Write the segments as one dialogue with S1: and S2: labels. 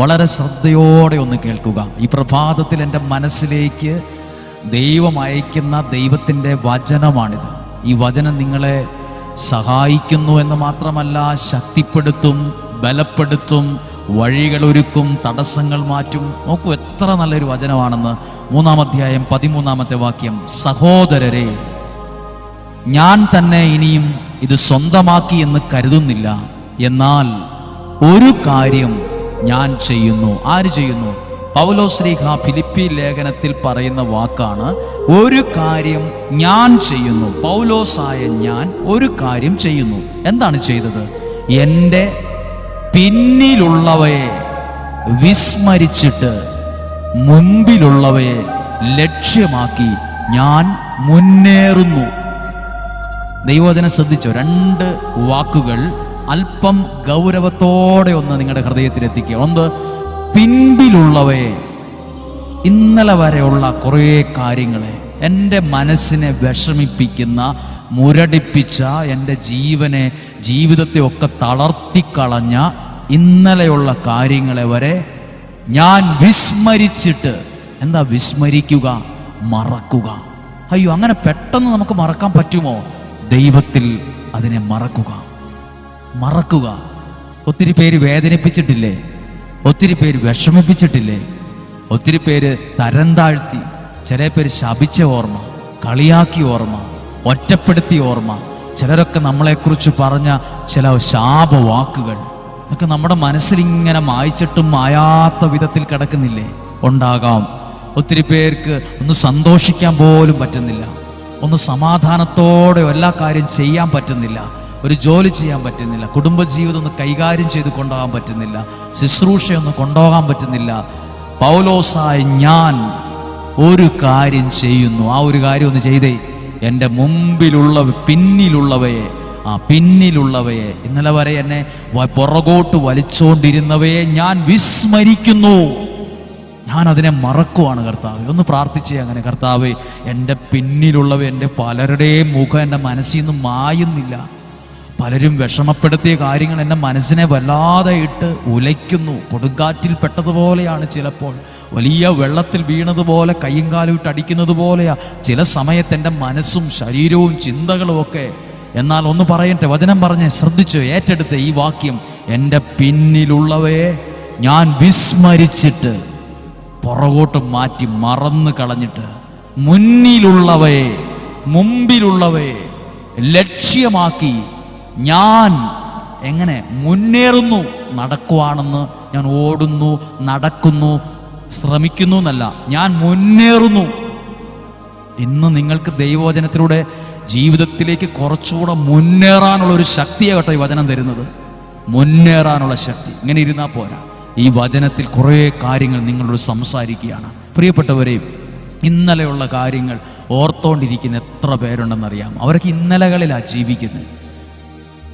S1: വളരെ ശ്രദ്ധയോടെ ഒന്ന് കേൾക്കുക. ഈ പ്രഭാതത്തിൽ എൻ്റെ മനസ്സിലേക്ക് ദൈവം അയക്കുന്ന ദൈവത്തിൻ്റെ വചനമാണിത്. ഈ വചനം നിങ്ങളെ സഹായിക്കുന്നു എന്ന് മാത്രമല്ല, ശക്തിപ്പെടുത്തും, ബലപ്പെടുത്തും, വഴികളൊരുക്കും, തടസ്സങ്ങൾ മാറ്റും. നോക്കൂ എത്ര നല്ലൊരു വചനമാണെന്ന്. 3-ാം അധ്യായം 13-ാമത്തെ വാക്യം, സഹോദരരെ, ഞാൻ തന്നെ ഇനിയും ഇത് സ്വന്തമാക്കി എന്ന് കരുതുന്നില്ല, എന്നാൽ ഒരു കാര്യം ഞാൻ ചെയ്യുന്നു. ആര് ചെയ്യുന്നു? പൗലോസ്ലീഹ ഫിലിപ്പി ലേഖനത്തിൽ പറയുന്ന വാക്കാണ്, ഒരു കാര്യം ഞാൻ ചെയ്യുന്നു. പൗലോസായ ഞാൻ ഒരു കാര്യം ചെയ്യുന്നു. എന്താണ് ചെയ്തത്? എൻ്റെ പിന്നിലുള്ളവയെ വിസ്മരിച്ചിട്ട് മുൻപിലുള്ളവയെ ലക്ഷ്യമാക്കി ഞാൻ മുന്നേറുന്നു. ദൈവവചനം ശ്രദ്ധിച്ചോ? 2 വാക്കുകൾ അല്പം ഗൗരവത്തോടെ ഒന്ന് നിങ്ങളുടെ ഹൃദയത്തിലെത്തിക്കുക. ഒന്ന്, പിൻപിലുള്ളവയെ, ഇന്നലെ വരെയുള്ള കുറേ കാര്യങ്ങളെ, എൻ്റെ മനസ്സിനെ വിഷമിപ്പിക്കുന്ന, മുരടിപ്പിച്ച, എൻ്റെ ജീവിതത്തെ ഒക്കെ തളർത്തിക്കളഞ്ഞ ഇന്നലെയുള്ള കാര്യങ്ങളെ വരെ ഞാൻ വിസ്മരിച്ചിട്ട്. എന്താ വിസ്മരിക്കുക? മറക്കുക. അയ്യോ, അങ്ങനെ പെട്ടെന്ന് നമുക്ക് മറക്കാൻ പറ്റുമോ? ദൈവത്തിൽ അതിനെ മറക്കുക. ഒത്തിരി പേര് വേദനിപ്പിച്ചിട്ടില്ലേ? ഒത്തിരി പേര് വിഷമിപ്പിച്ചിട്ടില്ലേ? ഒത്തിരി പേര് തരം താഴ്ത്തി, ചില പേര് ശപിച്ച ഓർമ്മ, കളിയാക്കിയ ഓർമ്മ, ഒറ്റപ്പെടുത്തിയ ഓർമ്മ, ചിലരൊക്കെ നമ്മളെക്കുറിച്ച് പറഞ്ഞ ചില ശാപവാക്കുകൾ ഒക്കെ നമ്മുടെ മനസ്സിലിങ്ങനെ മായ്ച്ചിട്ടും മായാത്ത വിധത്തിൽ കിടക്കുന്നില്ലേ? ഉണ്ടാകാം. ഒത്തിരി പേർക്ക് ഒന്ന് സന്തോഷിക്കാൻ പോലും പറ്റുന്നില്ല, ഒന്ന് സമാധാനത്തോടെ എല്ലാ കാര്യം ചെയ്യാൻ പറ്റുന്നില്ല, ഒരു ജോലി ചെയ്യാൻ പറ്റുന്നില്ല, കുടുംബജീവിതം ഒന്ന് കൈകാര്യം ചെയ്ത് കൊണ്ടുപോകാൻ പറ്റുന്നില്ല, ശുശ്രൂഷയൊന്നും കൊണ്ടുപോകാൻ പറ്റുന്നില്ല. പൗലോസായ ഞാൻ ഒരു കാര്യം ചെയ്യുന്നു. ആ ഒരു കാര്യം ഒന്ന് ചെയ്തേ. എൻ്റെ പിന്നിലുള്ളവയെ ഇന്നലെ വരെ എന്നെ പുറകോട്ട് വലിച്ചുകൊണ്ടിരുന്നവയെ ഞാൻ വിസ്മരിക്കുന്നു. ഞാൻ അതിനെ മറക്കുവാണ് കർത്താവേ. ഒന്ന് പ്രാർത്ഥിച്ചേ അങ്ങനെ. കർത്താവേ, എൻ്റെ പിന്നിലുള്ളവ, എൻ്റെ പലരുടെയും മുഖം എൻ്റെ മനസ്സിൽ നിന്ന് മായുന്നില്ല. പലരും വിഷമപ്പെടുത്തിയ കാര്യങ്ങൾ എൻ്റെ മനസ്സിനെ വല്ലാതെ ഇട്ട് ഉലയ്ക്കുന്നു. കൊടുങ്കാറ്റിൽ പെട്ടതുപോലെയാണ് ചിലപ്പോൾ, വലിയ വെള്ളത്തിൽ വീണതുപോലെ, കയ്യും കാലും ഇട്ട് അടിക്കുന്നത് പോലെയാ ചില സമയത്ത് എൻ്റെ മനസ്സും ശരീരവും ചിന്തകളും ഒക്കെ. എന്നാൽ ഒന്ന് പറയട്ടെ, വചനം പറഞ്ഞ് ശ്രദ്ധിച്ചു ഏറ്റെടുത്ത ഈ വാക്യം, എൻ്റെ പിന്നിലുള്ളവയെ ഞാൻ വിസ്മരിച്ചിട്ട്, പുറകോട്ട് മാറ്റി മറന്നു കളഞ്ഞിട്ട്, മുമ്പിലുള്ളവയെ ലക്ഷ്യമാക്കി ഞാൻ എങ്ങനെ മുന്നേറുന്നു. നടക്കുവാണെന്ന് ഞാൻ ഓടുന്നു, നടക്കുന്നു, ശ്രമിക്കുന്നു എന്നല്ല, ഞാൻ മുന്നേറുന്നു. ഇന്ന് നിങ്ങൾക്ക് ദൈവവചനത്തിലൂടെ ജീവിതത്തിലേക്ക് കുറച്ചുകൂടെ മുന്നേറാനുള്ള ഒരു ശക്തിയാണ് കേട്ടോ ഈ വചനം തരുന്നത്. മുന്നേറാനുള്ള ശക്തി. ഇങ്ങനെ ഇരുന്നാൽ പോരാ. ഈ വചനത്തിൽ കുറേ കാര്യങ്ങൾ നിങ്ങളോട് സംസാരിക്കുകയാണ്. പ്രിയപ്പെട്ടവരെ, ഇന്നലെയുള്ള കാര്യങ്ങൾ ഓർത്തോണ്ടിരിക്കുന്ന എത്ര പേരുണ്ടെന്നറിയാം. അവരൊക്കെ ഇന്നലകളിലാണ് ജീവിക്കുന്നത്.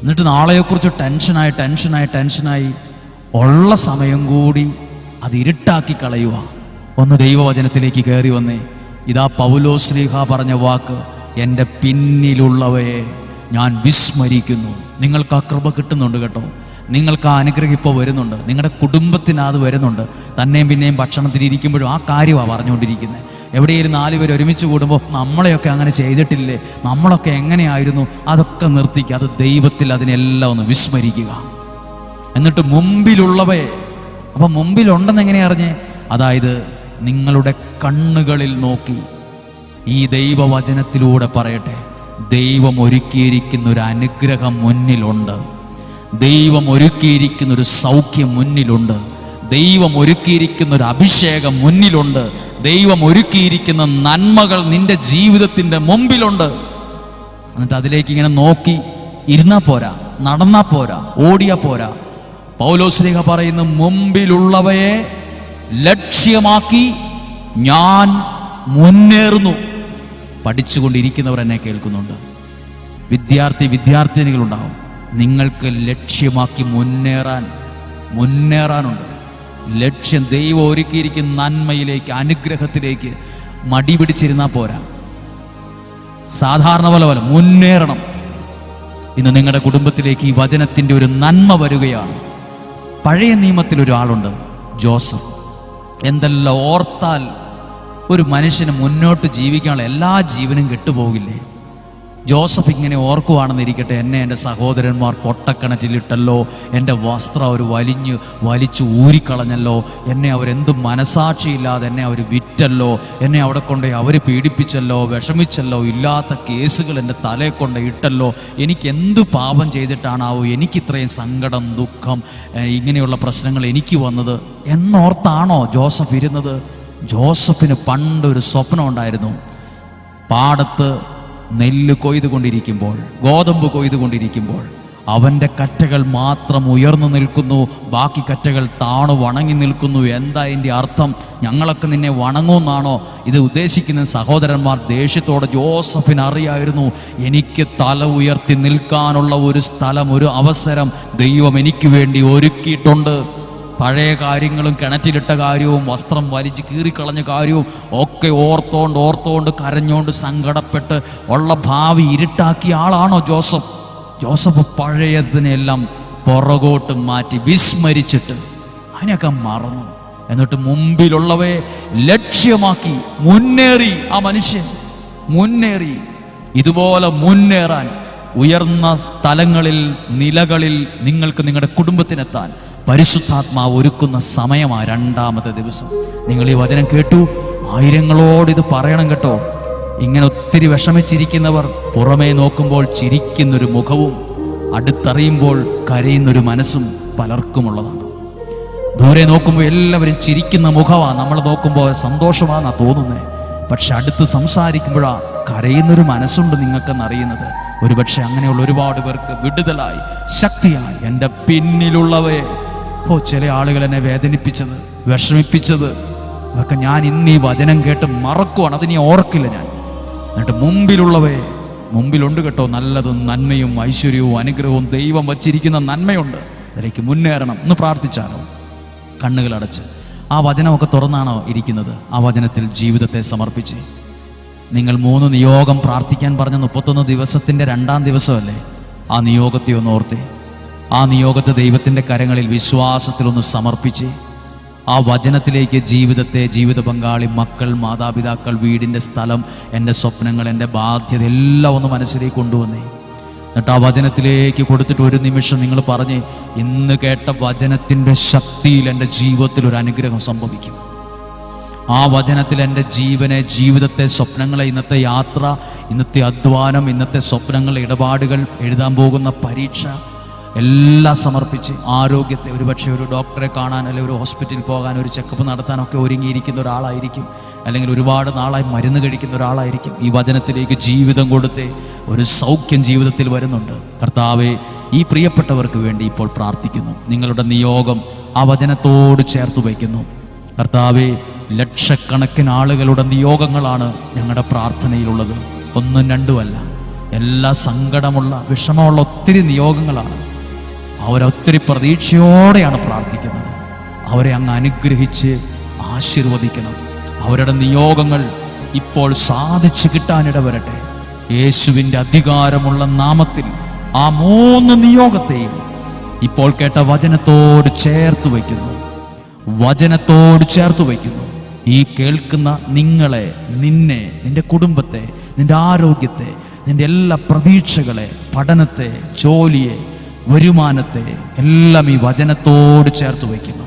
S1: എന്നിട്ട് നാളെയെക്കുറിച്ച് ടെൻഷനായി ഉള്ള സമയം കൂടി അത് ഇരുട്ടാക്കി കളയുക. ഒന്ന് ദൈവവചനത്തിലേക്ക് കയറി വന്നേ. ഇതാ പൗലോസ്ലീഹ പറഞ്ഞ വാക്ക്, എൻ്റെ പിന്നിലുള്ളവയെ ഞാൻ വിസ്മരിക്കുന്നു. നിങ്ങൾക്ക് ആ കൃപ കിട്ടുന്നുണ്ട് കേട്ടോ. നിങ്ങൾക്ക് ആ അനുഗ്രഹം ഇപ്പോൾ വരുന്നുണ്ട്. നിങ്ങളുടെ കുടുംബത്തിന് അത് വരുന്നുണ്ട്. തന്നെയും പിന്നെയും ഭക്ഷണത്തിനിരിക്കുമ്പോഴും ആ കാര്യമാണ് പറഞ്ഞുകൊണ്ടിരിക്കുന്നത്. എവിടെയും 4 പേര് ഒരുമിച്ച് കൂടുമ്പോൾ നമ്മളെയൊക്കെ അങ്ങനെ ചെയ്തിട്ടില്ലേ, നമ്മളൊക്കെ എങ്ങനെയായിരുന്നു, അതൊക്കെ നിർത്തിക്കുക. അത് ദൈവത്തിൽ അതിനെല്ലാം ഒന്ന് വിസ്മരിക്കുക. എന്നിട്ട് മുമ്പിലുള്ളവയെ, അപ്പം മുമ്പിലുണ്ടെന്ന് എങ്ങനെ അറിഞ്ഞേ? അതായത് നിങ്ങളുടെ കണ്ണുകളിൽ നോക്കി. ഈ ദൈവവചനത്തിലൂടെ പറയട്ടെ, ദൈവം ഒരുക്കിയിരിക്കുന്ന ഒരു അനുഗ്രഹം മുന്നിലുണ്ട്. ദൈവം ഒരുക്കിയിരിക്കുന്ന ഒരു സൗഖ്യം മുന്നിലുണ്ട്. ദൈവം ഒരുക്കിയിരിക്കുന്ന ഒരു അഭിഷേകം മുന്നിലുണ്ട്. ദൈവം ഒരുക്കിയിരിക്കുന്ന നന്മകൾ നിന്റെ ജീവിതത്തിൻ്റെ മുമ്പിലുണ്ട്. എന്നിട്ട് അതിലേക്ക് ഇങ്ങനെ നോക്കി ഇരുന്നാൽ പോരാ, നടന്നാൽ പോരാ, ഓടിയാൽ പോരാ. പൗലോസ്ലീഹ പറയുന്നു, മുമ്പിലുള്ളവയെ ലക്ഷ്യമാക്കി ഞാൻ മുന്നേറുന്നു. പഠിച്ചുകൊണ്ടിരിക്കുന്നവർ എന്നെ കേൾക്കുന്നുണ്ട്. വിദ്യാർത്ഥിനികളുണ്ടാവും. നിങ്ങൾക്ക് ലക്ഷ്യമാക്കി മുന്നേറാനുണ്ട്. ലക്ഷ്യം ദൈവം ഒരുക്കിയിരിക്കുന്ന നന്മയിലേക്ക്, അനുഗ്രഹത്തിലേക്ക് മടി പിടിച്ചിരുന്നാൽ പോരാ. സാധാരണ പോലെ മുന്നേറണം. ഇന്ന് നിങ്ങളുടെ കുടുംബത്തിലേക്ക് ഈ വചനത്തിൻ്റെ ഒരു നന്മ വരികയാണ്. പഴയ നിയമത്തിൽ ഒരാളുണ്ട്, ജോസഫ്. എന്തെല്ലാം ഓർത്താൽ ഒരു മനുഷ്യന് മുന്നോട്ട് ജീവിക്കാനുള്ള എല്ലാ ജീവനും കെട്ടുപോകില്ലേ? ജോസഫ് ഇങ്ങനെ ഓർക്കുവാണെന്നിരിക്കട്ടെ, എന്നെ എൻ്റെ സഹോദരന്മാർ പൊട്ടക്കിണറ്റിലിട്ടല്ലോ, എൻ്റെ വസ്ത്രം അവർ വലിച്ചു ഊരിക്കളഞ്ഞല്ലോ, എന്നെ അവരെന്ത് മനസാക്ഷിയില്ലാതെ എന്നെ അവർ വിറ്റല്ലോ, എന്നെ അവിടെ കൊണ്ട് അവർ പീഡിപ്പിച്ചല്ലോ, വിഷമിച്ചല്ലോ, ഇല്ലാത്ത കേസുകൾ എൻ്റെ തലയെ കൊണ്ട് ഇട്ടല്ലോ, എനിക്ക് എന്ത് പാപം ചെയ്തിട്ടാണാവോ എനിക്കിത്രയും സങ്കടം, ദുഃഖം, ഇങ്ങനെയുള്ള പ്രശ്നങ്ങൾ എനിക്ക് വന്നത് എന്നോർത്താണോ ജോസഫ് ഇരുന്നത്? ജോസഫിന് പണ്ടൊരു സ്വപ്നം ഉണ്ടായിരുന്നു. പാടത്ത് നെല്ല് കൊയ്തുകൊണ്ടിരിക്കുമ്പോൾ, ഗോതമ്പ് കൊയ്തുകൊണ്ടിരിക്കുമ്പോൾ അവൻ്റെ കറ്റകൾ മാത്രം ഉയർന്നു നിൽക്കുന്നു, ബാക്കി കറ്റകൾ താണു വണങ്ങി നിൽക്കുന്നു. എന്താ ഇതിൻ്റെ അർത്ഥം? ഞങ്ങളൊക്കെ നിന്നെ വണങ്ങുമെന്നാണോ ഇത് ഉദ്ദേശിക്കുന്ന? സഹോദരന്മാർ ദേഷ്യത്തോടെ ജോസഫിന് അറിയായിരുന്നു, എനിക്ക് തല ഉയർത്തി നിൽക്കാനുള്ള ഒരു സ്ഥലം, ഒരു അവസരം ദൈവം എനിക്ക് വേണ്ടി ഒരുക്കിയിട്ടുണ്ട്. പഴയ കാര്യങ്ങളും കിണറ്റിലിട്ട കാര്യവും വസ്ത്രം വലിച്ച് കീറിക്കളഞ്ഞ കാര്യവും ഒക്കെ ഓർത്തോണ്ട് കരഞ്ഞോണ്ട് സങ്കടപ്പെട്ട് ഉള്ള ഭാവി ഇരുട്ടാക്കിയ ആളാണോ ജോസഫ്? ജോസഫ് പഴയതിനെല്ലാം പുറകോട്ട് മാറ്റി വിസ്മരിച്ചിട്ട് അതിനൊക്കെ മറന്നു. എന്നിട്ട് മുമ്പിലുള്ളവയെ ലക്ഷ്യമാക്കി മുന്നേറി. ആ മനുഷ്യൻ മുന്നേറി. ഇതുപോലെ മുന്നേറാൻ ഉയർന്ന സ്ഥലങ്ങളിൽ, നിലകളിൽ നിങ്ങൾക്ക് നിങ്ങളുടെ കുടുംബത്തിനെത്താൻ പരിശുദ്ധാത്മാവ് ഒരുക്കുന്ന സമയമാണ് രണ്ടാമത്തെ ദിവസം. നിങ്ങൾ ഈ വചനം കേട്ടു, ആയിരങ്ങളോട് ഇത് പറയണം കേട്ടോ. ഇങ്ങനെ ഒത്തിരി വിഷമിച്ചിരിക്കുന്നവർ പുറമേ നോക്കുമ്പോൾ ചിരിക്കുന്നൊരു മുഖവും അടുത്തറിയുമ്പോൾ കരയുന്നൊരു മനസ്സും പലർക്കുമുള്ളതാണ്. ദൂരെ നോക്കുമ്പോൾ എല്ലാവരും ചിരിക്കുന്ന മുഖമാണ്, നമ്മൾ നോക്കുമ്പോൾ സന്തോഷമാണെന്നാണ് തോന്നുന്നത്. പക്ഷെ അടുത്ത് സംസാരിക്കുമ്പോഴാണ് കരയുന്നൊരു മനസ്സുണ്ട് നിങ്ങൾക്കെന്നറിയുന്നത്. ഒരുപക്ഷെ അങ്ങനെയുള്ള ഒരുപാട് പേർക്ക് വിടുതലായി, ശക്തിയായി. എൻ്റെ പിന്നിലുള്ളവയെ, ചില ആളുകൾ എന്നെ വേദനിപ്പിച്ചത്, വിഷമിപ്പിച്ചത്, അതൊക്കെ ഞാൻ ഇന്ന് ഈ വചനം കേട്ട് മറക്കുവാണ്. അതിനി ഓർക്കില്ല ഞാൻ. എന്നിട്ട് മുമ്പിലുള്ളവയെ, മുമ്പിലുണ്ട് കേട്ടോ നല്ലതും നന്മയും ഐശ്വര്യവും അനുഗ്രഹവും ദൈവം വച്ചിരിക്കുന്ന നന്മയുണ്ട്. അതിലേക്ക് മുന്നേറണം. ഒന്ന് പ്രാർത്ഥിച്ചാലോ? കണ്ണുകളടച്ച് ആ വചനമൊക്കെ തുറന്നാണോ ഇരിക്കുന്നത്? ആ വചനത്തിൽ ജീവിതത്തെ സമർപ്പിച്ച് നിങ്ങൾ 3 നിയോഗം പ്രാർത്ഥിക്കാൻ പറഞ്ഞ 31 ദിവസത്തിൻ്റെ 2-ാം ദിവസമല്ലേ? ആ നിയോഗത്തെ ഒന്ന് ഓർത്തേ. ആ നിയോഗത്തെ ദൈവത്തിൻ്റെ കരങ്ങളിൽ വിശ്വാസത്തിലൊന്ന് സമർപ്പിച്ച് ആ വചനത്തിലേക്ക് ജീവിതത്തെ, ജീവിത പങ്കാളി, മക്കൾ, മാതാപിതാക്കൾ, വീടിൻ്റെ സ്ഥലം, എൻ്റെ സ്വപ്നങ്ങൾ, എൻ്റെ ബാധ്യത എല്ലാം ഒന്ന് മനസ്സിലേക്ക് കൊണ്ടുവന്നേ. എന്നിട്ട് ആ വചനത്തിലേക്ക് കൊടുത്തിട്ട് ഒരു നിമിഷം നിങ്ങൾ പറഞ്ഞ്, ഇന്ന് കേട്ട വചനത്തിൻ്റെ ശക്തിയിൽ എൻ്റെ ജീവിതത്തിൽ ഒരു അനുഗ്രഹം സംഭവിക്കും. ആ വചനത്തിൽ എൻ്റെ ജീവനെ, ജീവിതത്തെ, സ്വപ്നങ്ങളെ, ഇന്നത്തെ യാത്ര, ഇന്നത്തെ അധ്വാനം, ഇന്നത്തെ സ്വപ്നങ്ങൾ, ഇടപാടുകൾ, എഴുതാൻ പോകുന്ന പരീക്ഷ എല്ലാം സമർപ്പിച്ച് ആരോഗ്യത്തെ, ഒരുപക്ഷെ ഒരു ഡോക്ടറെ കാണാൻ അല്ലെങ്കിൽ ഒരു ഹോസ്പിറ്റലിൽ പോകാൻ, ഒരു ചെക്കപ്പ് നടത്താനൊക്കെ ഒരുങ്ങിയിരിക്കുന്ന ഒരാളായിരിക്കും, അല്ലെങ്കിൽ ഒരുപാട് നാളായി മരുന്ന് കഴിക്കുന്ന ഒരാളായിരിക്കും. ഈ വചനത്തിലേക്ക് ജീവിതം കൊടുത്ത് ഒരു സൗഖ്യം ജീവിതത്തിൽ വരുന്നുണ്ട്. കർത്താവേ, ഈ പ്രിയപ്പെട്ടവർക്ക് വേണ്ടി ഇപ്പോൾ പ്രാർത്ഥിക്കുന്നു. നിങ്ങളുടെ നിയോഗം ആ വചനത്തോട് ചേർത്ത് വയ്ക്കുന്നു. കർത്താവേ, ലക്ഷക്കണക്കിന് ആളുകളുടെ നിയോഗങ്ങളാണ് ഞങ്ങളുടെ പ്രാർത്ഥനയിലുള്ളത്. 1-2 എല്ലാ സങ്കടമുള്ള, വിഷമമുള്ള ഒത്തിരി നിയോഗങ്ങളാണ്. അവരൊത്തിരി പ്രതീക്ഷയോടെയാണ് പ്രാർത്ഥിക്കുന്നത്. അവരെ അങ്ങ് അനുഗ്രഹിച്ച് ആശീർവദിക്കണം. അവരുടെ നിയോഗങ്ങൾ ഇപ്പോൾ സാധിച്ചു കിട്ടാനിട വരട്ടെ. യേശുവിൻ്റെ അധികാരമുള്ള നാമത്തിൽ ആ 3 നിയോഗത്തെയും ഇപ്പോൾ കേട്ട വചനത്തോട് ചേർത്ത് വയ്ക്കുന്നു. വചനത്തോട് ചേർത്ത് വയ്ക്കുന്നു. ഈ കേൾക്കുന്ന നിങ്ങളെ, നിന്നെ, നിന്റെ കുടുംബത്തെ, നിന്റെ ആരോഗ്യത്തെ, നിന്റെ എല്ലാ പ്രതീക്ഷകളെ, പഠനത്തെ, ജോലിയെ, വരുമാനത്തെ എല്ലാം ഈ വചനത്തോട് ചേർത്ത് വയ്ക്കുന്നു.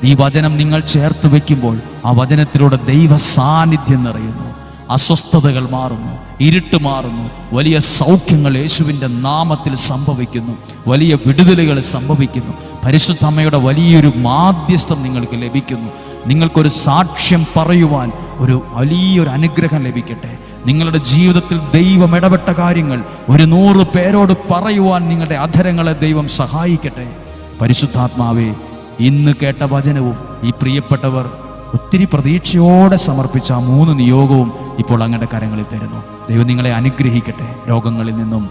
S1: ഈ വചനം നിങ്ങൾ ചേർത്ത് വയ്ക്കുമ്പോൾ ആ വചനത്തിലൂടെ ദൈവ സാന്നിധ്യം നിറയുന്നു. അസ്വസ്ഥതകൾ മാറുന്നു, ഇരുട്ട് മാറുന്നു, വലിയ സൗഖ്യങ്ങൾ യേശുവിൻ്റെ നാമത്തിൽ സംഭവിക്കുന്നു, വലിയ വിടുതലുകൾ സംഭവിക്കുന്നു. പരിശുദ്ധ അമ്മയുടെ വലിയൊരു മാധ്യസ്ഥം നിങ്ങൾക്ക് ലഭിക്കുന്നു. നിങ്ങൾക്കൊരു സാക്ഷ്യം പറയുവാൻ ഒരു വലിയൊരു അനുഗ്രഹം ലഭിക്കട്ടെ. നിങ്ങളുടെ ജീവിതത്തിൽ ദൈവം ഇടപെട്ട കാര്യങ്ങൾ 100 പേരോട് പറയുവാൻ നിങ്ങളുടെ അധരങ്ങളെ ദൈവം സഹായിക്കട്ടെ. പരിശുദ്ധാത്മാവേ, ഇന്ന് കേട്ട വചനവും ഈ പ്രിയപ്പെട്ടവർ ഒത്തിരി പ്രതീക്ഷയോടെ സമർപ്പിച്ച 3 നിയോഗവും ഇപ്പോൾ അങ്ങയുടെ കരങ്ങളിൽ തരുന്നു. ദൈവം നിങ്ങളെ അനുഗ്രഹിക്കട്ടെ. രോഗങ്ങളിൽ നിന്നും,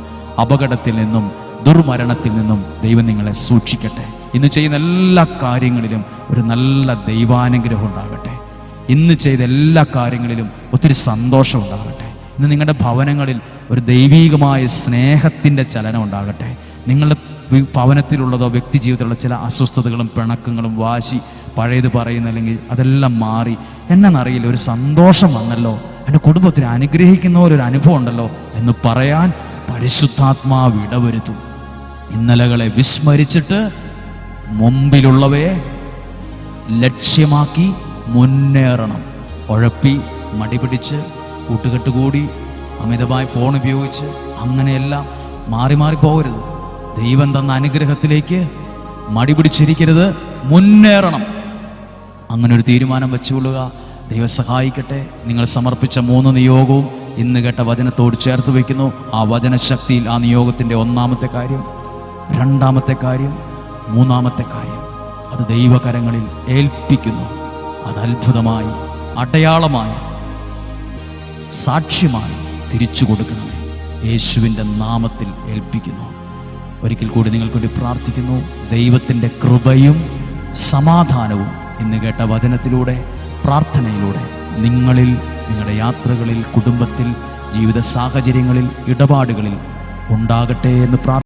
S1: അപകടത്തിൽ നിന്നും, ദുർമരണത്തിൽ നിന്നും ദൈവം നിങ്ങളെ സൂക്ഷിക്കട്ടെ. ഇന്ന് ചെയ്യുന്ന എല്ലാ കാര്യങ്ങളിലും ഒരു നല്ല ദൈവാനുഗ്രഹം ഉണ്ടാകട്ടെ. ഇന്ന് ചെയ്ത എല്ലാ കാര്യങ്ങളിലും ഒത്തിരി സന്തോഷം ഉണ്ടാകട്ടെ. ഇന്ന് നിങ്ങളുടെ ഭവനങ്ങളിൽ ഒരു ദൈവീകമായ സ്നേഹത്തിൻ്റെ ചലനം ഉണ്ടാകട്ടെ. നിങ്ങളുടെ ഭവനത്തിലുള്ളതോ വ്യക്തി ജീവിതത്തിലുള്ള ചില അസ്വസ്ഥതകളും പിണക്കങ്ങളും വാശി പഴയത് പറയുന്നില്ലെങ്കിൽ അതെല്ലാം മാറി എന്നറിയില്ല, ഒരു സന്തോഷം വന്നല്ലോ, എൻ്റെ കുടുംബത്തിന് അനുഗ്രഹിക്കുന്ന പോലൊരു അനുഭവം ഉണ്ടല്ലോ എന്ന് പറയാൻ പരിശുദ്ധാത്മാവ് ഇടവരുത്തും. ഇന്നലകളെ വിസ്മരിച്ചിട്ട് മുമ്പിലുള്ളവയെ ലക്ഷ്യമാക്കി മുന്നേറണം. ഉഴപ്പി മടി പിടിച്ച് കൂട്ടുകെട്ട് കൂടി അമിതമായി ഫോൺ ഉപയോഗിച്ച് അങ്ങനെയെല്ലാം മാറി മാറി പോകരുത്. ദൈവം തന്ന അനുഗ്രഹത്തിലേക്ക് മടി പിടിച്ചിരിക്കരുത്, മുന്നേറണം. അങ്ങനെ ഒരു തീരുമാനം വെച്ചുകൊള്ളുക. ദൈവം സഹായിക്കട്ടെ. നിങ്ങൾ സമർപ്പിച്ച 3 നിയോഗവും ഇന്ന് കേട്ട വചനത്തോട് ചേർത്ത് വയ്ക്കുന്നു. ആ വചനശക്തിയിൽ ആ നിയോഗത്തിൻ്റെ 1-ാമത്തെ കാര്യം, 2-ാമത്തെ കാര്യം, 3-ാമത്തെ കാര്യം അത് ദൈവകരങ്ങളിൽ ഏൽപ്പിക്കുന്നു. അത് അത്ഭുതമായി, അടയാളമായി, സാക്ഷ്യമായി തിരിച്ചു കൊടുക്കണമേ. യേശുവിൻ്റെ നാമത്തിൽ ഏൽപ്പിക്കുന്നു. ഒരിക്കൽ കൂടി നിങ്ങൾക്ക് വേണ്ടി പ്രാർത്ഥിക്കുന്നു. ദൈവത്തിൻ്റെ കൃപയും സമാധാനവും ഇന്ന് കേട്ട വചനത്തിലൂടെ, പ്രാർത്ഥനയിലൂടെ നിങ്ങളിൽ, നിങ്ങളുടെ യാത്രകളിൽ, കുടുംബത്തിൽ, ജീവിത സാഹചര്യങ്ങളിൽ, ഇടപാടുകളിൽ ഉണ്ടാകട്ടെ എന്ന്